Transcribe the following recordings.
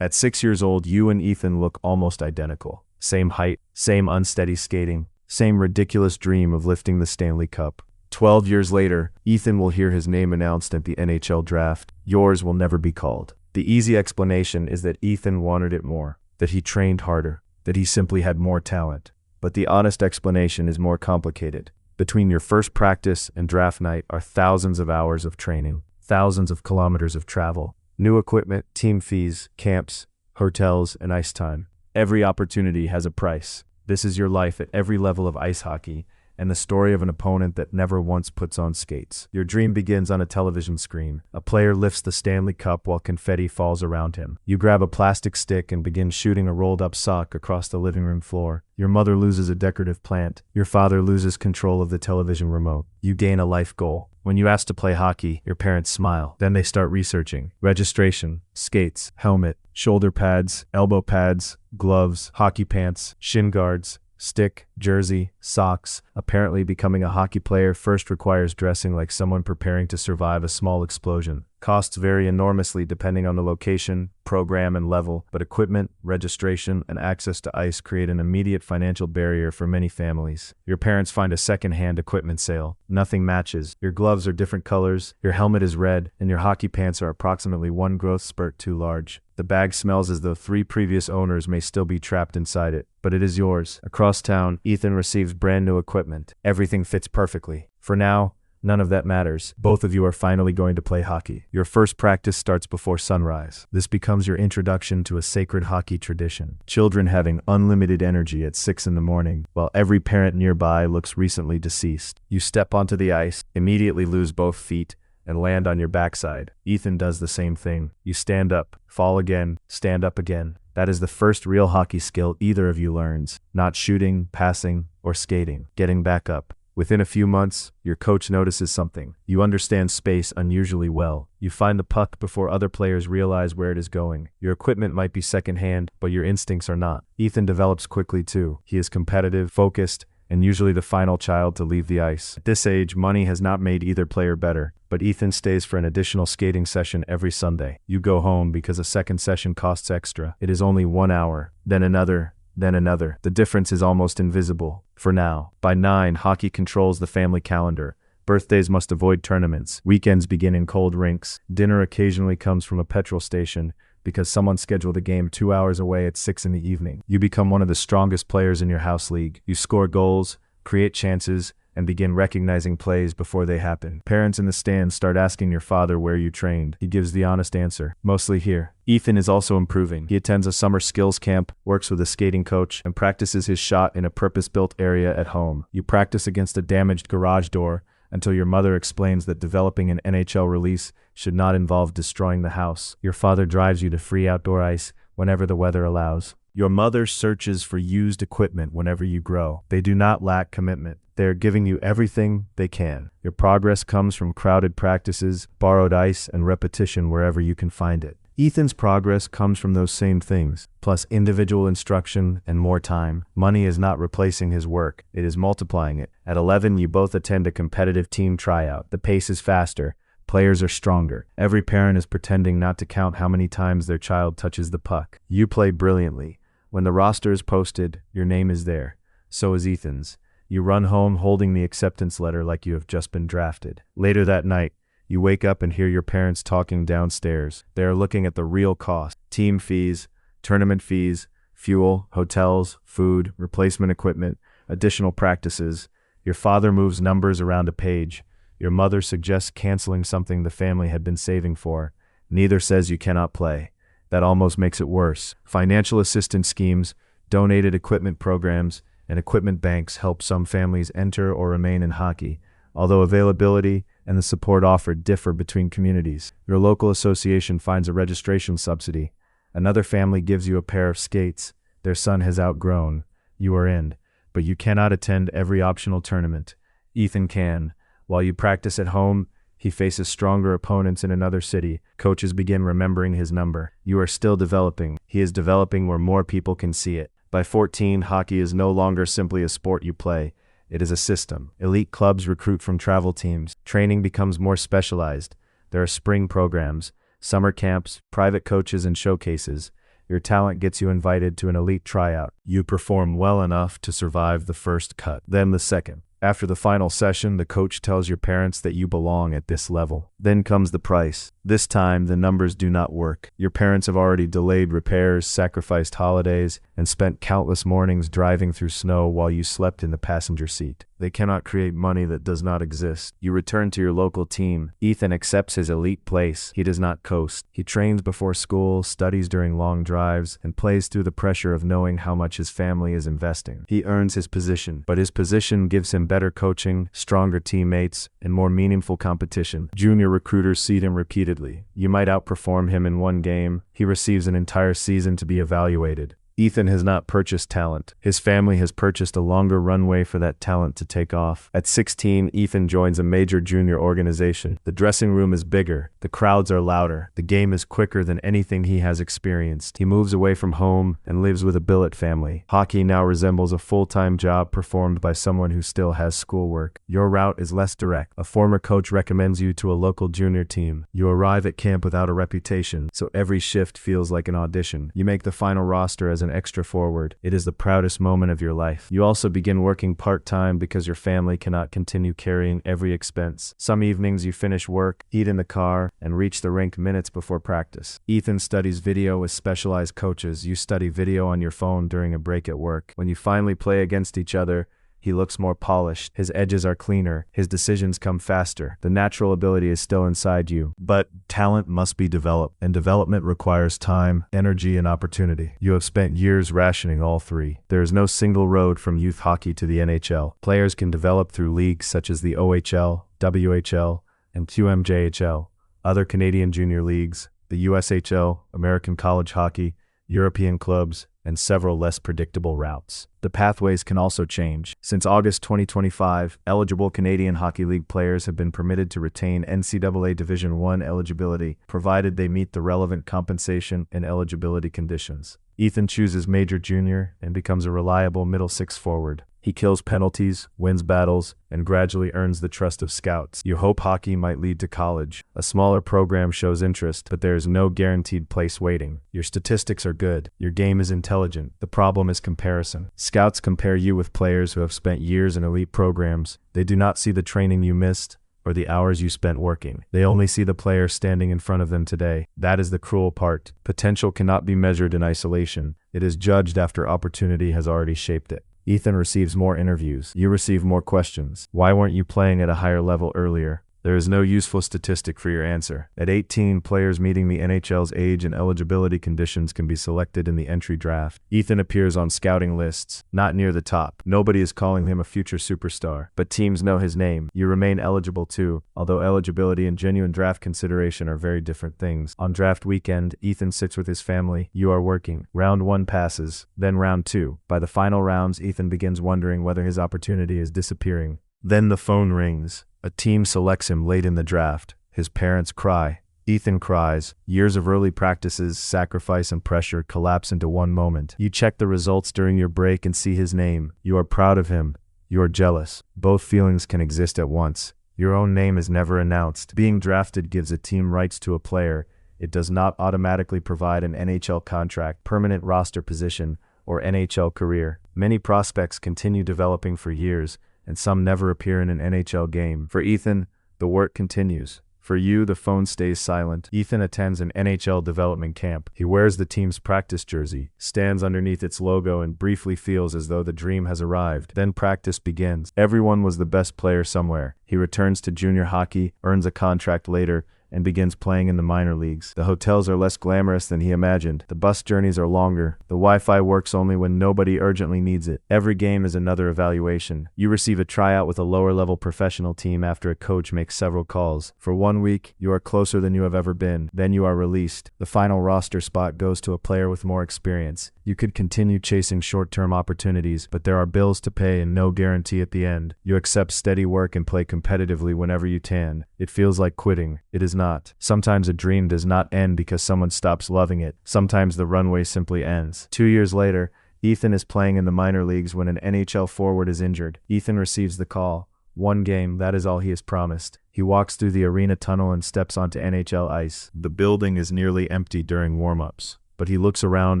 At 6 years old, you and Ethan look almost identical. Same height, same unsteady skating, same ridiculous dream of lifting the Stanley Cup. 12 years later, Ethan will hear his name announced at the NHL draft. Yours will never be called. The easy explanation is that Ethan wanted it more, that he trained harder, that he simply had more talent. But the honest explanation is more complicated. Between your first practice and draft night are thousands of hours of training, thousands of kilometers of travel, new equipment, team fees, camps, hotels, and ice time. Every opportunity has a price. This is your life at every level of ice hockey, and the story of an opponent that never once puts on skates. Your dream begins on a television screen. A player lifts the Stanley Cup while confetti falls around him. You grab a plastic stick and begin shooting a rolled-up sock across the living room floor. Your mother loses a decorative plant. Your father loses control of the television remote. You gain a life goal. When you ask to play hockey, your parents smile. Then they start researching. Registration, skates, helmet, shoulder pads, elbow pads, gloves, hockey pants, shin guards, stick, jersey, socks. Apparently, becoming a hockey player first requires dressing like someone preparing to survive a small explosion. Costs vary enormously depending on the location, program, and level, but equipment, registration, and access to ice create an immediate financial barrier for many families. Your parents find a second-hand equipment sale. Nothing matches. Your gloves are different colors, your helmet is red, and your hockey pants are approximately one growth spurt too large. The bag smells as though 3 previous owners may still be trapped inside it, but it is yours. Across town, Ethan receives brand new equipment. Everything fits perfectly. For now, none of that matters. Both of you are finally going to play hockey. Your first practice starts before sunrise. This becomes your introduction to a sacred hockey tradition. Children having unlimited energy at 6 in the morning, while every parent nearby looks recently deceased. You step onto the ice, immediately lose both feet, and land on your backside. Ethan does the same thing. You stand up, fall again, stand up again. That is the first real hockey skill either of you learns. Not shooting, passing, or skating. Getting back up. Within a few months, your coach notices something. You understand space unusually well. You find the puck before other players realize where it is going. Your equipment might be secondhand, but your instincts are not. Ethan develops quickly too. He is competitive, focused, and usually the final child to leave the ice. At this age, money has not made either player better, but Ethan stays for an additional skating session every Sunday. You go home because a second session costs extra. It is only 1 hour, then another, then another. The difference is almost invisible. For now. By 9, hockey controls the family calendar. Birthdays must avoid tournaments. Weekends begin in cold rinks. Dinner occasionally comes from a petrol station because someone scheduled a game 2 hours away at 6 in the evening. You become one of the strongest players in your house league. You score goals, create chances, and begin recognizing plays before they happen. Parents in the stands start asking your father where you trained. He gives the honest answer. Mostly here. Ethan is also improving. He attends a summer skills camp, works with a skating coach, and practices his shot in a purpose-built area at home. You practice against a damaged garage door until your mother explains that developing an NHL release should not involve destroying the house. Your father drives you to free outdoor ice whenever the weather allows. Your mother searches for used equipment whenever you grow. They do not lack commitment. They are giving you everything they can. Your progress comes from crowded practices, borrowed ice, and repetition wherever you can find it. Ethan's progress comes from those same things, plus individual instruction and more time. Money is not replacing his work, it is multiplying it. At 11, you both attend a competitive team tryout. The pace is faster, players are stronger. Every parent is pretending not to count how many times their child touches the puck. You play brilliantly. When the roster is posted, your name is there. So is Ethan's. You run home holding the acceptance letter like you have just been drafted. Later that night, you wake up and hear your parents talking downstairs. They are looking at the real cost. Team fees, tournament fees, fuel, hotels, food, replacement equipment, additional practices. Your father moves numbers around a page. Your mother suggests canceling something the family had been saving for. Neither says you cannot play. That almost makes it worse. Financial assistance schemes, donated equipment programs, and equipment banks help some families enter or remain in hockey, although availability and the support offered differ between communities. Your local association finds a registration subsidy. Another family gives you a pair of skates their son has outgrown. You are in, but you cannot attend every optional tournament. Ethan can. While you practice at home, he faces stronger opponents in another city. Coaches begin remembering his number. You are still developing. He is developing where more people can see it. By 14, hockey is no longer simply a sport you play. It is a system. Elite clubs recruit from travel teams. Training becomes more specialized. There are spring programs, summer camps, private coaches, and showcases. Your talent gets you invited to an elite tryout. You perform well enough to survive the first cut, then the second. After the final session, the coach tells your parents that you belong at this level. Then comes the price. This time, the numbers do not work. Your parents have already delayed repairs, sacrificed holidays, and spent countless mornings driving through snow while you slept in the passenger seat. They cannot create money that does not exist. You return to your local team. Ethan accepts his elite place. He does not coast. He trains before school, studies during long drives, and plays through the pressure of knowing how much his family is investing. He earns his position, but his position gives him better coaching, stronger teammates, and more meaningful competition. Junior recruiters seed him repeatedly. You might outperform him in one game. He receives an entire season to be evaluated. Ethan has not purchased talent. His family has purchased a longer runway for that talent to take off. At 16, Ethan joins a major junior organization. The dressing room is bigger. The crowds are louder. The game is quicker than anything he has experienced. He moves away from home and lives with a billet family. Hockey now resembles a full-time job performed by someone who still has schoolwork. Your route is less direct. A former coach recommends you to a local junior team. You arrive at camp without a reputation, so every shift feels like an audition. You make the final roster as an extra forward. It is the proudest moment of your life. You also begin working part-time because your family cannot continue carrying every expense. Some evenings you finish work, eat in the car, and reach the rink minutes before practice. Ethan studies video with specialized coaches. You study video on your phone during a break at work. When you finally play against each other, he looks more polished, his edges are cleaner, his decisions come faster. The natural ability is still inside you, but talent must be developed, and development requires time, energy, and opportunity. You have spent years rationing all three. There is no single road from youth hockey to the NHL. Players can develop through leagues such as the OHL, WHL, and QMJHL, other Canadian junior leagues, the USHL, American College Hockey, European clubs, and several less predictable routes. The pathways can also change. Since August 2025, eligible Canadian Hockey League players have been permitted to retain NCAA Division I eligibility, provided they meet the relevant compensation and eligibility conditions. Ethan chooses major junior and becomes a reliable middle six forward. He kills penalties, wins battles, and gradually earns the trust of scouts. You hope hockey might lead to college. A smaller program shows interest, but there is no guaranteed place waiting. Your statistics are good. Your game is intelligent. The problem is comparison. Scouts compare you with players who have spent years in elite programs. They do not see the training you missed or the hours you spent working. They only see the player standing in front of them today. That is the cruel part. Potential cannot be measured in isolation. It is judged after opportunity has already shaped it. Ethan receives more interviews. You receive more questions. Why weren't you playing at a higher level earlier? There is no useful statistic for your answer. At 18, players meeting the NHL's age and eligibility conditions can be selected in the entry draft. Ethan appears on scouting lists, not near the top. Nobody is calling him a future superstar, but teams know his name. You remain eligible too, although eligibility and genuine draft consideration are very different things. On draft weekend, Ethan sits with his family. You are working. Round 1 passes, then round 2. By the final rounds, Ethan begins wondering whether his opportunity is disappearing. Then the phone rings. A team selects him late in the draft. His parents cry. Ethan cries. Years of early practices, sacrifice, and pressure collapse into one moment. You check the results during your break and see his name. You are proud of him. You are jealous. Both feelings can exist at once. Your own name is never announced. Being drafted gives a team rights to a player. It does not automatically provide an NHL contract, permanent roster position, or NHL career. Many prospects continue developing for years, and some never appear in an NHL game. For Ethan, the work continues. For you, the phone stays silent. Ethan attends an NHL development camp. He wears the team's practice jersey, stands underneath its logo, and briefly feels as though the dream has arrived. Then practice begins. Everyone was the best player somewhere. He returns to junior hockey, earns a contract later, and begins playing in the minor leagues. The hotels are less glamorous than he imagined. The bus journeys are longer. The Wi-Fi works only when nobody urgently needs it. Every game is another evaluation. You receive a tryout with a lower-level professional team after a coach makes several calls. For 1 week, you are closer than you have ever been. Then you are released. The final roster spot goes to a player with more experience. You could continue chasing short-term opportunities, but there are bills to pay and no guarantee at the end. You accept steady work and play competitively whenever you can. It feels like quitting. It is not. Sometimes a dream does not end because someone stops loving it. Sometimes the runway simply ends. 2 years later, Ethan is playing in the minor leagues when an NHL forward is injured. Ethan receives the call. 1 game, that is all he is promised. He walks through the arena tunnel and steps onto NHL ice. The building is nearly empty during warm-ups. but he looks around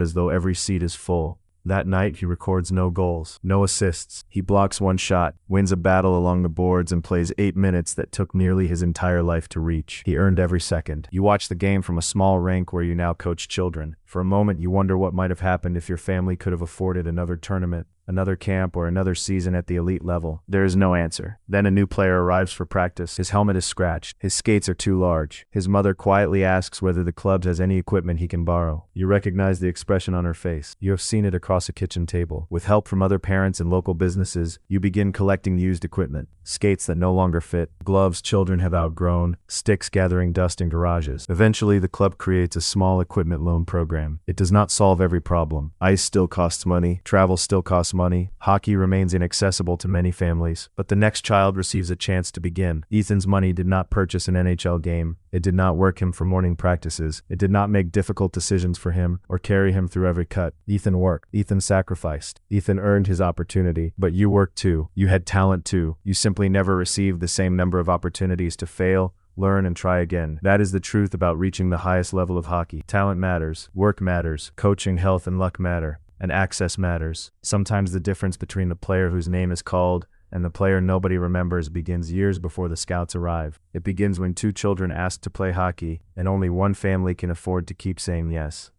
as though every seat is full. That night, he records no goals, no assists. He blocks one shot, wins a battle along the boards, and plays 8 minutes that took nearly his entire life to reach. He earned every second. You watch the game from a small rink where you now coach children. For a moment, you wonder what might have happened if your family could have afforded another tournament, another camp, or another season at the elite level. There is no answer. Then a new player arrives for practice. His helmet is scratched. His skates are too large. His mother quietly asks whether the club has any equipment he can borrow. You recognize the expression on her face. You have seen it across a kitchen table. With help from other parents and local businesses, you begin collecting used equipment. Skates that no longer fit, gloves children have outgrown, sticks gathering dust in garages. Eventually, the club creates a small equipment loan program. It does not solve every problem. Ice still costs money. Travel still costs money. Hockey remains inaccessible to many families. But the next child receives a chance to begin. Ethan's money did not purchase an NHL game. It did not work him for morning practices. It did not make difficult decisions for him or carry him through every cut. Ethan worked. Ethan sacrificed. Ethan earned his opportunity. But you worked too. You had talent too. You simply never received the same number of opportunities to fail, learn, and try again. That is the truth about reaching the highest level of hockey. Talent matters. Work matters. Coaching, health, and luck matter. And access matters. Sometimes the difference between the player whose name is called and the player nobody remembers begins years before the scouts arrive. It begins when 2 children ask to play hockey, and only one family can afford to keep saying yes.